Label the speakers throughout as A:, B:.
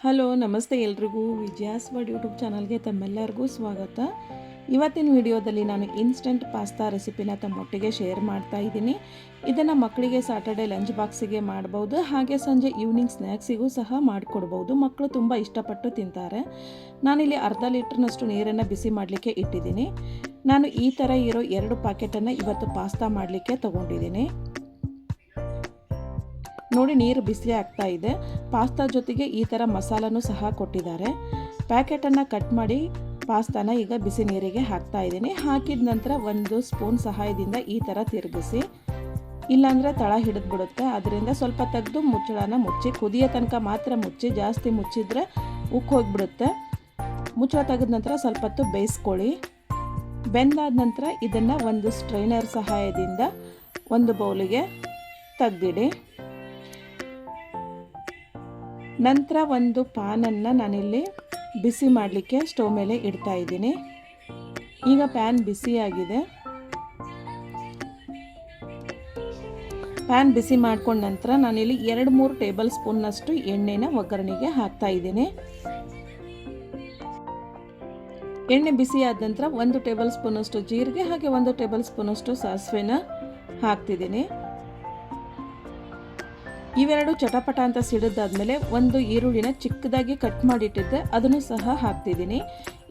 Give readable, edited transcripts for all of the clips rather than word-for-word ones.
A: Hello ನಮಸ್ತೆ ಎಲ್ರಿಗೂ ವಿಜಯಾಸ್ world YouTube ಚಾನಲ್ಗೆ ತಮ್ಮೆಲ್ಲರಿಗೂ ಸ್ವಾಗತ. ಇವತ್ತಿನ ವಿಡಿಯೋದಲ್ಲಿ ನಾನು ಇನ್ಸ್ಟಂಟ್ ಪಾಸ್ತಾ ರೆಸಿಪಿನ ತಮ್ಮೊಟ್ಟಿಗೆ ಶೇರ್ ಮಾಡ್ತಾ ಇದ್ದೀನಿ. ಇದನ್ನು ಮಕ್ಕಳಿಗೆ ಸಾಟರ್ಡೆ ಲಂಚ್ ಬಾಕ್ಸಿಗೆ ಮಾಡ್ಬೋದು, ಹಾಗೆ ಸಂಜೆ ಈವ್ನಿಂಗ್ ಸ್ನ್ಯಾಕ್ಸಿಗೂ ಸಹ ಮಾಡಿಕೊಡ್ಬೋದು. ಮಕ್ಕಳು ತುಂಬ ಇಷ್ಟಪಟ್ಟು ತಿಂತಾರೆ. ನಾನಿಲ್ಲಿ ಅರ್ಧ ಲೀಟ್ರ್ನಷ್ಟು ನೀರನ್ನು ಬಿಸಿ ಮಾಡಲಿಕ್ಕೆ ಇಟ್ಟಿದ್ದೀನಿ. ನಾನು ಈ ಥರ ಇರೋ 2 ಪ್ಯಾಕೆಟನ್ನು ಇವತ್ತು ಪಾಸ್ತಾ ಮಾಡಲಿಕ್ಕೆ ತೊಗೊಂಡಿದ್ದೀನಿ. ನೋಡಿ, ನೀರು ಬಿಸಿ ಆಗ್ತಾ ಇದೆ. ಪಾಸ್ತಾ ಜೊತೆಗೆ ಈ ಥರ ಮಸಾಲನೂ ಸಹ ಕೊಟ್ಟಿದ್ದಾರೆ. ಪ್ಯಾಕೆಟನ್ನು ಕಟ್ ಮಾಡಿ ಪಾಸ್ತಾನ ಈಗ ಬಿಸಿ ನೀರಿಗೆ ಹಾಕ್ತಾ ಇದ್ದೀನಿ. ಹಾಕಿದ ನಂತರ 1 ಸ್ಪೂನ್ ಸಹಾಯದಿಂದ ಈ ಥರ ತಿರುಗಿಸಿ, ಇಲ್ಲಾಂದರೆ ತಳ ಹಿಡಿದ್ಬಿಡುತ್ತೆ. ಅದರಿಂದ ಸ್ವಲ್ಪ ತೆಗೆದು ಮುಚ್ಚಳನ ಮುಚ್ಚಿ, ಕುದಿಯೋ ತನಕ ಮಾತ್ರ ಮುಚ್ಚಿ, ಜಾಸ್ತಿ ಮುಚ್ಚಿದ್ರೆ ಉಕ್ಕು ಹೋಗಿಬಿಡುತ್ತೆ. ಮುಚ್ಚಳ ತೆಗೆದ ನಂತರ ಸ್ವಲ್ಪ ಹೊತ್ತು ಬೇಯಿಸ್ಕೊಳ್ಳಿ. ಬೆಂದಾದ ನಂತರ ಇದನ್ನು ಒಂದು ಸ್ಟ್ರೈನರ್ ಸಹಾಯದಿಂದ ಒಂದು ಬೌಲಿಗೆ ತೆಗೆದಿಡಿ. ನಂತರ ಒಂದು ಪ್ಯಾನನ್ನು ನಾನಿಲ್ಲಿ ಬಿಸಿ ಮಾಡಲಿಕ್ಕೆ ಸ್ಟವ್ ಮೇಲೆ ಇಡ್ತಾ ಇದ್ದೀನಿ. ಈಗ ಪ್ಯಾನ್ ಬಿಸಿಯಾಗಿದೆ. ಪ್ಯಾನ್ ಬಿಸಿ ಮಾಡ್ಕೊಂಡ ನಂತರ ನಾನಿಲ್ಲಿ 2-3 ಟೇಬಲ್ ಸ್ಪೂನ್ನಷ್ಟು ಎಣ್ಣೆನ ಒಗ್ಗರಣೆಗೆ ಹಾಕ್ತಾ ಇದ್ದೀನಿ. ಎಣ್ಣೆ ಬಿಸಿ ಆದ ನಂತರ 1 ಟೇಬಲ್ ಸ್ಪೂನಷ್ಟು ಜೀರಿಗೆ ಹಾಗೆ 1 ಟೇಬಲ್ ಸ್ಪೂನಷ್ಟು ಸಾಸಿವೆನ ಹಾಕ್ತಿದ್ದೀನಿ. ಇವೆರಡು ಚಟಪಟ ಅಂತ ಸಿಡಿದಾದ್ಮೇಲೆ 1 ಈರುಳ್ಳಿನ ಚಿಕ್ಕದಾಗಿ ಕಟ್ ಮಾಡಿಟ್ಟಿದ್ದೆ, ಅದನ್ನು ಸಹ ಹಾಕ್ತಿದ್ದೀನಿ.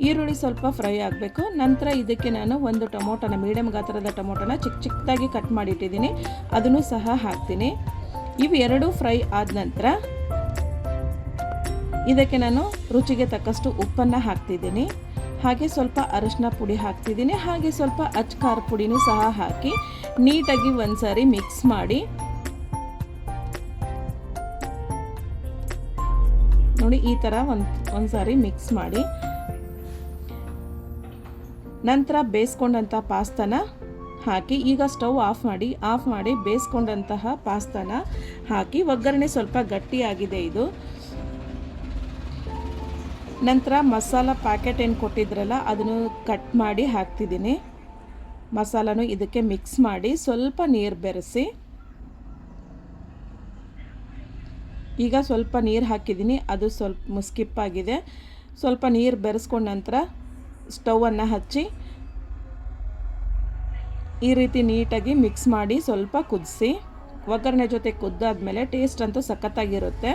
A: ಈರುಳ್ಳಿ ಸ್ವಲ್ಪ ಫ್ರೈ ಆಗಬೇಕು. ನಂತರ ಇದಕ್ಕೆ ನಾನು 1 ಟೊಮೊಟೊನ, ಮೀಡಿಯಮ್ ಗಾತ್ರದ ಟೊಮೊಟೊನ ಚಿಕ್ಕದಾಗಿ ಕಟ್ ಮಾಡಿಟ್ಟಿದ್ದೀನಿ, ಅದನ್ನು ಸಹ ಹಾಕ್ತೀನಿ. ಇವೆರಡು ಫ್ರೈ ಆದ ನಂತರ ಇದಕ್ಕೆ ನಾನು ರುಚಿಗೆ ತಕ್ಕಷ್ಟು ಉಪ್ಪನ್ನು ಹಾಕ್ತಿದ್ದೀನಿ. ಹಾಗೆ ಸ್ವಲ್ಪ ಅರಿಶಿನ ಪುಡಿ ಹಾಕ್ತಿದ್ದೀನಿ. ಹಾಗೆ ಸ್ವಲ್ಪ ಅಚ್ಕಾರ ಪುಡಿನೂ ಸಹ ಹಾಕಿ ನೀಟಾಗಿ ಒಂದ್ಸಾರಿ ಮಿಕ್ಸ್ ಮಾಡಿ, ನೋಡಿ ಈ ಥರ ಒಂದ್ಸಾರಿ ಮಿಕ್ಸ್ ಮಾಡಿ, ನಂತರ ಬೇಯಿಸ್ಕೊಂಡಂಥ ಪಾಸ್ತಾನ ಹಾಕಿ, ಈಗ ಸ್ಟವ್ ಆಫ್ ಮಾಡಿ ಬೇಯಿಸ್ಕೊಂಡಂತಹ ಪಾಸ್ತಾನ ಹಾಕಿ, ಒಗ್ಗರಣೆ ಸ್ವಲ್ಪ ಗಟ್ಟಿಯಾಗಿದೆ ಇದು. ನಂತರ ಮಸಾಲ ಪ್ಯಾಕೆಟ್ ಏನು ಕೊಟ್ಟಿದ್ರಲ್ಲ ಅದನ್ನು ಕಟ್ ಮಾಡಿ ಹಾಕ್ತಿದ್ದೀನಿ. ಮಸಾಲನೂ ಇದಕ್ಕೆ ಮಿಕ್ಸ್ ಮಾಡಿ ಸ್ವಲ್ಪ ನೀರು ಬೆರೆಸಿ, ಈಗ ಸ್ವಲ್ಪ ನೀರು ಹಾಕಿದ್ದೀನಿ, ಅದು ಸ್ವಲ್ಪ ಸ್ಕಿಪ್ ಆಗಿದೆ. ಸ್ವಲ್ಪ ನೀರು ಬೆರೆಸ್ಕೊಂಡ ನಂತರ ಸ್ಟವನ್ನು ಹಚ್ಚಿ ಈ ರೀತಿ ನೀಟಾಗಿ ಮಿಕ್ಸ್ ಮಾಡಿ ಸ್ವಲ್ಪ ಕುದಿಸಿ. ಒಗ್ಗರಣೆ ಜೊತೆ ಕುದ್ದಾದ್ಮೇಲೆ ಟೇಸ್ಟ್ ಅಂತೂ ಸಖತ್ತಾಗಿರುತ್ತೆ.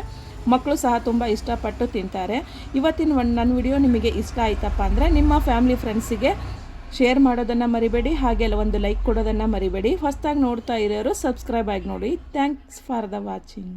A: ಮಕ್ಕಳು ಸಹ ತುಂಬ ಇಷ್ಟಪಟ್ಟು ತಿಂತಾರೆ. ಇವತ್ತಿನ ನನ್ನ ವಿಡಿಯೋ ನಿಮಗೆ ಇಷ್ಟ ಆಯ್ತಪ್ಪ ಅಂದರೆ ನಿಮ್ಮ ಫ್ಯಾಮಿಲಿ ಫ್ರೆಂಡ್ಸಿಗೆ ಶೇರ್ ಮಾಡೋದನ್ನು ಮರಿಬೇಡಿ. ಹಾಗೆ ಒಂದು ಲೈಕ್ ಕೊಡೋದನ್ನು ಮರಿಬೇಡಿ. ಹೊಸದಾಗಿ ನೋಡ್ತಾ ಇರೋರು ಸಬ್ಸ್ಕ್ರೈಬ್ ಆಗಿ ನೋಡಿ. Thanks for the watching.